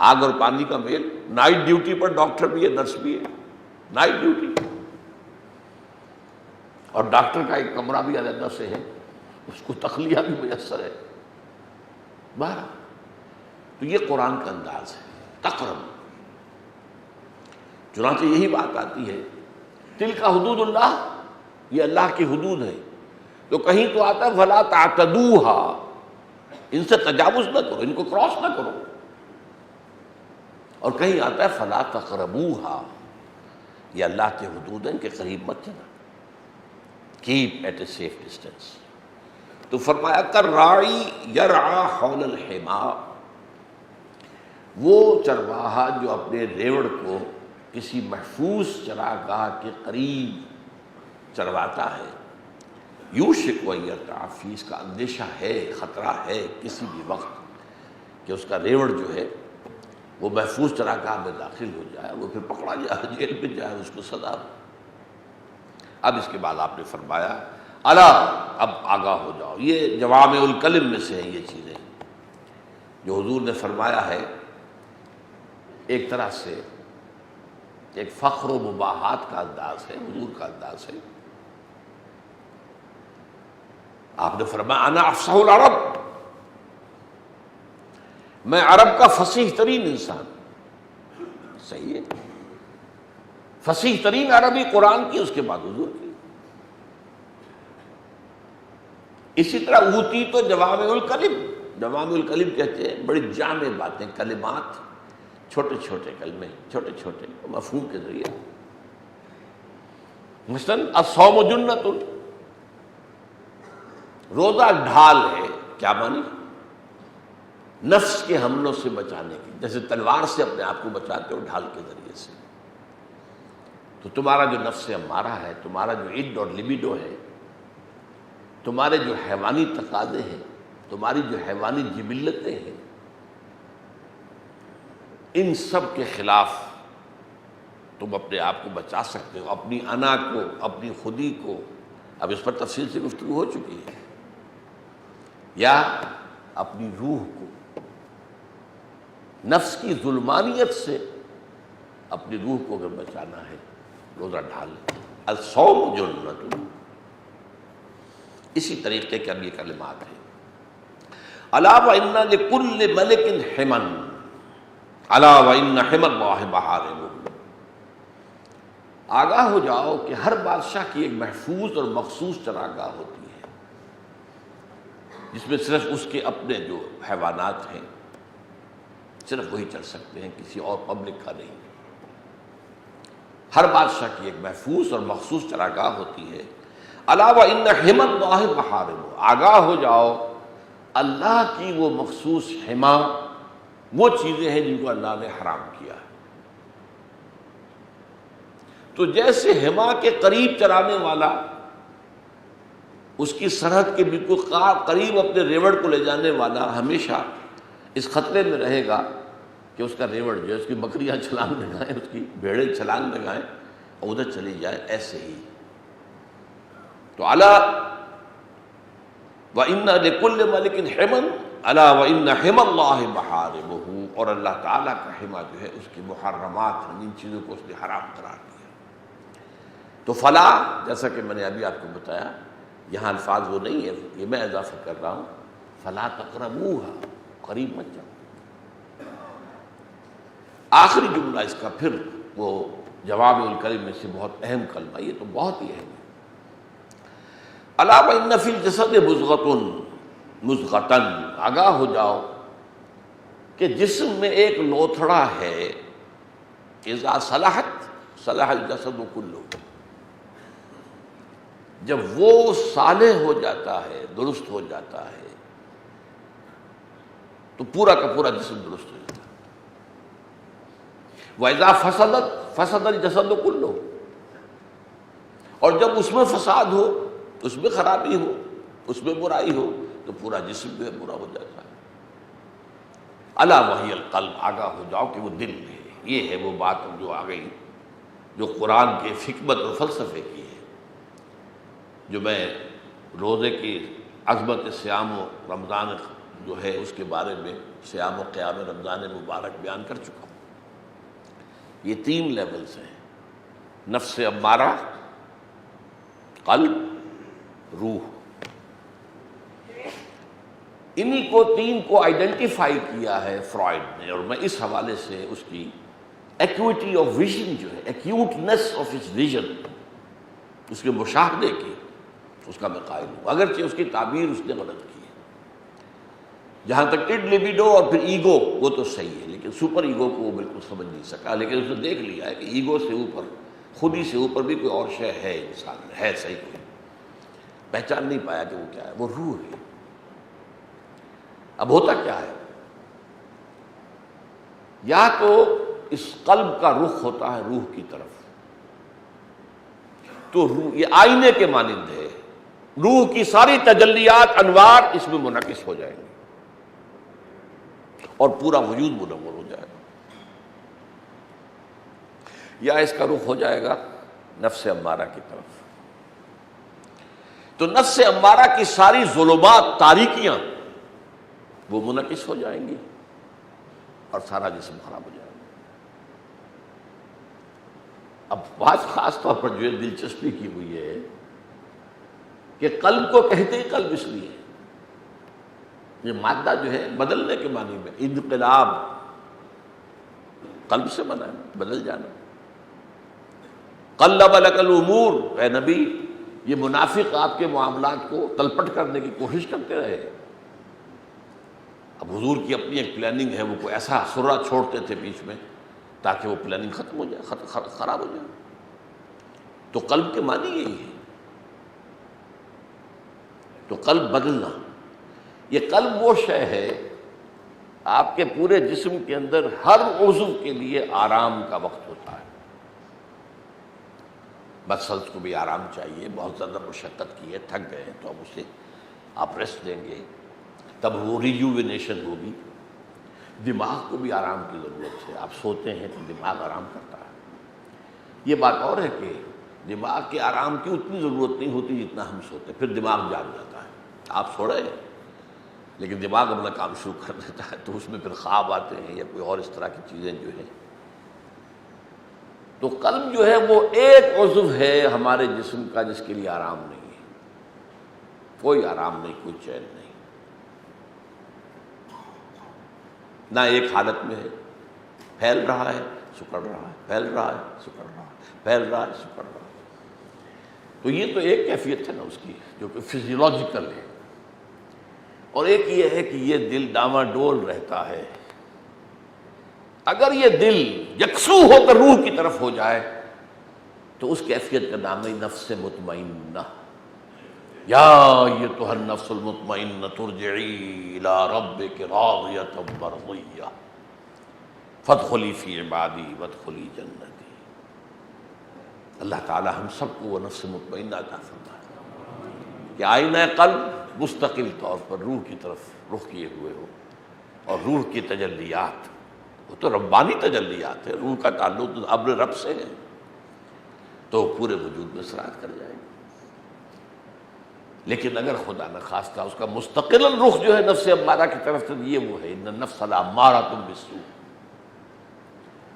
آگ اور پانی کا میل، نائٹ ڈیوٹی پر ڈاکٹر بھی ہے، نرس بھی ہے، نائٹ ڈیوٹی، اور ڈاکٹر کا ایک کمرہ بھی علیحدہ سے ہے، اس کو تخلیہ بھی میسر ہے۔ بہرحال تو یہ قرآن کا انداز ہے، تقرب۔ چنانچہ یہی بات آتی ہے تلک حدود اللہ، یہ اللہ کی حدود ہے، تو کہیں تو آتا ہے فلا تعتدوها، ان سے تجاوز نہ کرو، ان کو کراس نہ کرو، اور کہیں آتا ہے فلا تقربوها، یہ اللہ کے حدود ہیں، ان کے قریب مت جانا، keep at a safe distance. تو فرمایا کالراعی یرعی حول الحما، وہ چرواہا جو اپنے ریوڑ کو کسی محفوظ چراگاہ کے قریب چرواتا ہے، یوشک ان یرتع فیہ، اس کا اندیشہ ہے، خطرہ ہے کسی بھی وقت کہ اس کا ریوڑ جو ہے وہ محفوظ چراگاہ میں داخل ہو جائے، وہ پھر پکڑا جائے، جیل میں جائے، اس کو سزا ہو۔ اب اس کے بعد آپ نے فرمایا الا، اب آگاہ ہو جاؤ۔ یہ جوامع الکلم میں سے ہیں یہ چیزیں جو حضور نے فرمایا ہے، ایک طرح سے ایک فخر و مباحات کا انداز ہے، حضور کا انداز ہے۔ آپ نے فرمایا انا افصح العرب، میں عرب کا فصیح ترین انسان۔ صحیح ہے، فصیح ترین عربی قرآن کی، اس کے بعد حضور کی۔ اسی طرح اوتی تو جوامع الکلم، جوامع الکلم کہتے ہیں بڑی جامع باتیں، کلمات، چھوٹے چھوٹے کلمے، چھوٹے چھوٹے مفہوم کے ذریعے۔ مثلاً الصوم جنۃ، روزہ ڈھال ہے، کیا مانی؟ نفس کے حملوں سے بچانے کی، جیسے تلوار سے اپنے آپ کو بچاتے ہو ڈھال کے ذریعے سے۔ تو تمہارا جو نفس امارہ ہے، تمہارا جو اڈ اور لبیڈو ہے، تمہارے جو حیوانی تقاضے ہیں، تمہاری جو حیوانی جبلتیں ہیں، ان سب کے خلاف تم اپنے آپ کو بچا سکتے ہو، اپنی انا کو، اپنی خودی کو۔ اب اس پر تفصیل سے گفتگو ہو چکی ہے۔ یا اپنی روح کو، نفس کی ظلمانیت سے اپنی روح کو اگر بچانا ہے روزہ ڈھال، الصوم جنۃ، اسی طریقے کے اب یہ کلمات ہیں۔ الا وان لکل ملک حما، الا وان حما اللہ محارمہ، آگاہ ہو جاؤ کہ ہر بادشاہ کی ایک محفوظ اور مخصوص چراگاہ ہوتی ہے، جس میں صرف اس کے اپنے جو حیوانات ہیں صرف وہی چل سکتے ہیں، کسی اور پبلک کا نہیں۔ ہر بادشاہ کی ایک محفوظ اور مخصوص چراگاہ ہوتی ہے۔ الا وان حما اللہ محارمہ، آگاہ ہو جاؤ اللہ کی وہ مخصوص حما، وہ چیزیں ہیں جن کو اللہ نے حرام کیا ہے۔ تو جیسے حما کے قریب چرانے والا اس کی سرحد کے بالکل قریب اپنے ریوڑ کو لے جانے والا ہمیشہ اس خطرے میں رہے گا کہ اس کا ریوڑ جو ہے، اس کی بکریاں چھلانگ لگائیں، اس کی بھیڑیں چھلانگ لگائیں اور ادھر چلی جائیں، ایسے ہی تو الا وَإِنَّ لِكُلِّ مَلِكٍ حِمًا أَلَا وَإِنَّ حِمَى اللَّهِ مَحَارِمُهُ، اور اللہ تعالیٰ کا حما جو ہے اس کی محرمات ہیں، جن چیزوں کو اس نے حرام قرار دیا۔ تو فلا، جیسا کہ میں نے ابھی آپ کو بتایا، یہاں الفاظ وہ نہیں ہے، یہ میں اضافہ کر رہا ہوں، فلا تقربوها، قریب مت جاؤ۔ آخری جملہ اس کا پھر وہ جواب الکلم میں سے بہت اہم کلمہ، یہ تو بہت ہی اہم ہے۔ الا وان فی الجسد مضغۃ، آگاہ ہو جاؤ کہ جسم میں ایک لوتھڑا ہے، اذا صلحت صلح الجسد کلہ، جب وہ صالح ہو جاتا ہے، درست ہو جاتا ہے، تو پورا کا پورا جسم درست ہو جاتا ہے۔ وَإِذَا فَسَدَتْ فَسَدَ الْجَسَدُ كُلُّهُ، اور جب اس میں فساد ہو، اس میں خرابی ہو، اس میں برائی ہو، تو پورا جسم جو ہے برا ہو جاتا ہے۔ الا وہی القلب، آگاہ ہو جاؤ کہ وہ دل ہے۔ یہ ہے وہ بات جو آ گئی، جو قرآن کے حکمت اور فلسفے کی ہے، جو میں روزے کی عظمت صیام و رمضان جو ہے اس کے بارے میں صیام و قیام رمضان مبارک بیان کر چکا ہوں۔ یہ 3 لیولز ہیں، نفس امارہ، قلب، روح۔ انہی کو 3 کو آئیڈینٹیفائی کیا ہے فرائڈ نے، اور میں اس حوالے سے اس کی ایکوٹی آف ویژن جو ہے، ایکیوٹنس آف اس ویژن، اس کے مشاہدے کی، اس کا میں قائل ہوں، اگرچہ اس کی تعبیر اس نے غلط کی ہے۔ جہاں تک ٹڈ لیبیڈو اور پھر ایگو، وہ تو صحیح ہے، لیکن سپر ایگو کو وہ بالکل سمجھ نہیں سکا، لیکن اس نے دیکھ لیا ہے کہ ایگو سے اوپر، خودی سے اوپر بھی کوئی اور شے ہے، انسان میں ہے، صحیح کوئی پہچان نہیں پایا کہ وہ کیا ہے، وہ روح ہے۔ اب ہوتا کیا ہے، یا تو اس قلب کا رخ ہوتا ہے روح کی طرف، تو روح یہ آئینے کے مانند ہے، روح کی ساری تجلیات، انوار اس میں منعکس ہو جائیں گے اور پورا وجود منور ہو جائے گا۔ یا اس کا رخ ہو جائے گا نفس امارہ کی طرف، تو نفس امارہ کی ساری ظلمات، تاریکیاں وہ منعکس ہو جائیں گی اور سارا جسم خراب ہو جائے گا۔ اب بات خاص طور پر جو ہے دلچسپی کی ہوئی ہے کہ قلب کو کہتے ہی قلب اس لیے، یہ مادہ جو ہے بدلنے کے معنی میں، انقلاب قلب سے بنا ہے، بدل جانا۔ قلب لک الامور، اے نبی، یہ منافق آپ کے معاملات کو تلپٹ کرنے کی کوشش کرتے رہے۔ اب حضور کی اپنی ایک پلاننگ ہے، وہ کوئی ایسا سرہ چھوڑتے تھے بیچ میں تاکہ وہ پلاننگ ختم ہو جائے، خراب ہو جائے۔ تو قلب کے معنی یہی ہے، تو قلب بدلنا، یہ قلب وہ شے ہے آپ کے پورے جسم کے اندر ہر عضو کے لیے آرام کا وقت ہوتا ہے۔ مسلز کو بھی آرام چاہیے، بہت زیادہ مشقت کی ہے، تھک گئے ہیں، تو اب اسے آپ ریسٹ دیں گے، تب وہ ریجوینیشن ہوگی۔ دماغ کو بھی آرام کی ضرورت ہے، آپ سوتے ہیں تو دماغ آرام کرتا ہے۔ یہ بات اور ہے کہ دماغ کے آرام کی اتنی ضرورت نہیں ہوتی جتنا ہم سوتے ہیں، پھر دماغ جاگ جاتا ہے۔ آپ سو رہے ہیں، لیکن دماغ اپنا کام شروع کر دیتا ہے تو اس میں پھر خواب آتے ہیں یا کوئی اور اس طرح کی چیزیں جو ہیں. تو قلب جو ہے وہ ایک عضو ہے ہمارے جسم کا جس کے لیے آرام نہیں ہے، کوئی آرام نہیں، کوئی چین نہیں، نہ ایک حالت میں ہے، پھیل رہا ہے سکڑ رہا ہے، پھیل رہا ہے سکڑ رہا ہے، پھیل رہا ہے سکڑ رہا ہے. تو یہ تو ایک کیفیت ہے نا اس کی جو کہ فزیولوجیکل ہے، اور ایک یہ ہے کہ یہ دل ڈاواڈول رہتا ہے. اگر یہ دل یکسو ہو کر روح کی طرف ہو جائے تو اس کیفیت کا نام ہے نفس مطمئنہ. یا ایتھا النفس المطمئنہ ترجعی الی ربک راضیۃ مرضیہ فادخلی فی عبادی وادخلی جنتی. اللہ تعالی ہم سب کو وہ نفس مطمئنہ عطا فرمائے کہ آئینہ قلب مستقل طور پر روح کی طرف رخ کیے ہوئے ہو، اور روح کی تجلیات وہ تو ربانی تجلیات ہے، روح کا تعلق ابر رب سے ہے، تو پورے وجود میں سرایت کر جائے گی. لیکن اگر خدا نخواستہ اس کا مستقل رخ جو ہے نفس امارہ کی طرف سے، یہ وہ ہے ان النفس لامارۃ بالسوء.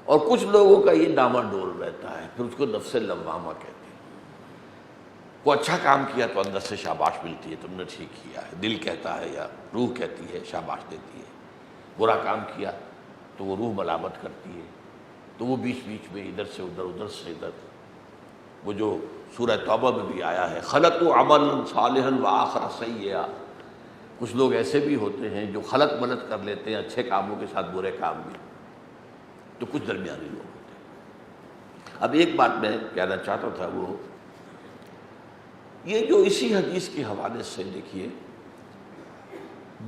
اور کچھ لوگوں کا یہ ڈاواڈول رہتا ہے، پھر اس کو نفس لوامہ کہتے ہیں. وہ اچھا کام کیا تو اندر سے شاباش ملتی ہے، تم نے ٹھیک کیا ہے، دل کہتا ہے یا روح کہتی ہے، شاباش دیتی ہے. برا کام کیا تو وہ روح ملامت کرتی ہے، تو وہ بیچ بیچ میں ادھر سے ادھر، ادھر سے ادھر. وہ جو سورہ توبہ میں بھی آیا ہے خلطوا عملا صالحا وآخر سیئا. کچھ لوگ ایسے بھی ہوتے ہیں جو خلط ملط کر لیتے ہیں اچھے کاموں کے ساتھ برے کام بھی، تو کچھ درمیانی لوگ ہوتے ہیں. اب ایک بات میں کہنا چاہتا تھا، وہ یہ جو اسی حدیث کے حوالے سے دیکھیے،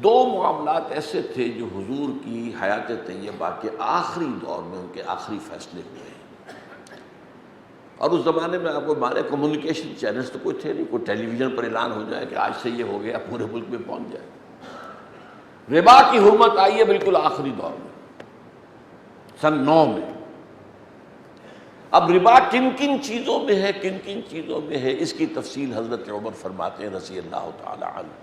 دو معاملات ایسے تھے جو حضور کی حیات طیبہ کے آخری دور میں ان کے آخری فیصلے ہوئے ہیں. اور اس زمانے میں آپ کو ہمارے کمیونیکیشن چینلز تو کوئی تھے نہیں، کوئی ٹیلی ویژن پر اعلان ہو جائے کہ آج سے یہ ہو گیا، پورے ملک میں پہنچ جائے. ربا کی حرمت آئی ہے بالکل آخری دور میں، سن 9 میں. اب ربا کن کن چیزوں میں ہے، کن کن چیزوں میں ہے، اس کی تفصیل حضرت عمر فرماتے ہیں رضی اللہ تعالی عنہ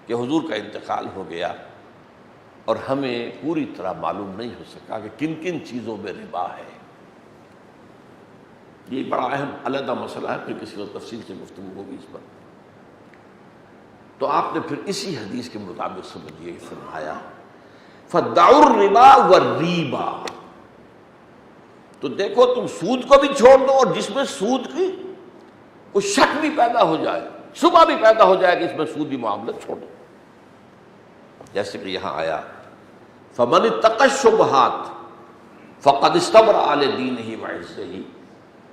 کہ حضور کا انتقال ہو گیا اور ہمیں پوری طرح معلوم نہیں ہو سکا کہ کن کن چیزوں میں ربا ہے. یہ ایک بڑا اہم علیحدہ مسئلہ ہے، پھر کسی وقت تفصیل سے گفتگو ہوگی اس پر. تو آپ نے پھر اسی حدیث کے مطابق سمجھیے فرمایا فَدَعُوا الرِّبَا وَالرِّيبَا. تو دیکھو تم سود کو بھی چھوڑ دو، اور جس میں سود کی کوئی شک بھی پیدا ہو جائے، شبہ بھی پیدا ہو جائے کہ اس میں سودی معاملت چھوڑ دو. جیسے کہ یہاں آیا فَمَنِ اتَّقَى الشُّبُهَاتِ فَقَدِ اسْتَبْرَأَ لِدِينِهِ وَعِرْضِهِ.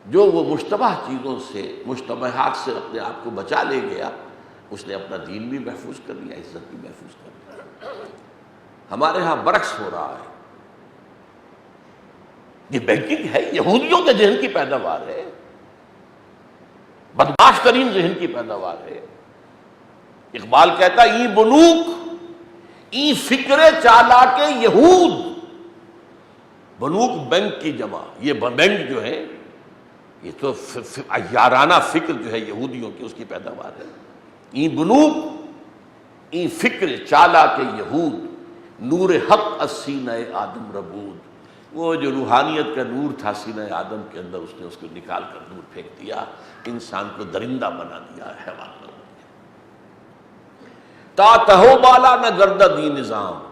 جو وہ مشتبہ چیزوں سے، مشتبہات سے اپنے آپ کو بچا لے گیا، اس نے اپنا دین بھی محفوظ کر لیا، عزت بھی محفوظ کر لیا. ہمارے ہاں برعکس ہو رہا ہے. یہ بینکنگ ہے، یہودیوں کے ذہن کی پیداوار ہے، بدماش ترین ذہن کی پیداوار ہے. اقبال کہتا ہے ای بنوک ای فکر چالاک یہود. بنوک بینک کی جمع، یہ بینک جو ہے یہ تو یارانہ فکر جو ہے یہودیوں کی، اس کی پیداوار ہے. ای بنوک ای فکر چالاک یہود نور حق از سینہ آدم ربود. وہ جو روحانیت کا نور تھا سینہ آدم کے اندر، اس نے اس کو نکال کر دور پھینک دیا، انسان کو درندہ بنا دیا، حیوان بنا دیا. تا تہو بالا نہ گردہ دی نظام.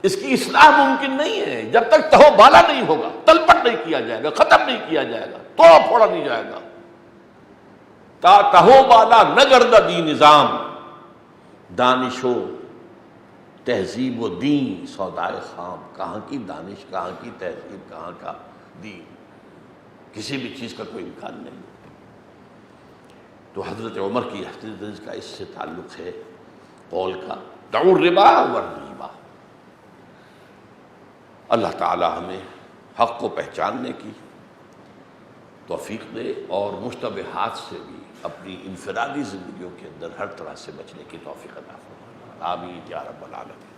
اس کی اصلاح ممکن نہیں ہے جب تک تہو بالا نہیں ہوگا، تلپٹ نہیں کیا جائے گا، ختم نہیں کیا جائے گا، توڑا پھوڑا نہیں جائے گا. تا تہو بالا نہ گردہ دی نظام دانش و تہذیب و دین سودائے خام. کہاں کی دانش، کہاں کی تہذیب، کہاں کا دین، کسی بھی چیز کا کوئی امکان نہیں. تو حضرت عمر کی حدیث کا اس سے تعلق ہے قول کا دعوا الربا والربا. اللہ تعالی ہمیں حق کو پہچاننے کی توفیق دے اور مشتبہات سے بھی اپنی انفرادی زندگیوں کے اندر ہر طرح سے بچنے کی توفیق عطا فرمائے. آمین یا رب العالمین.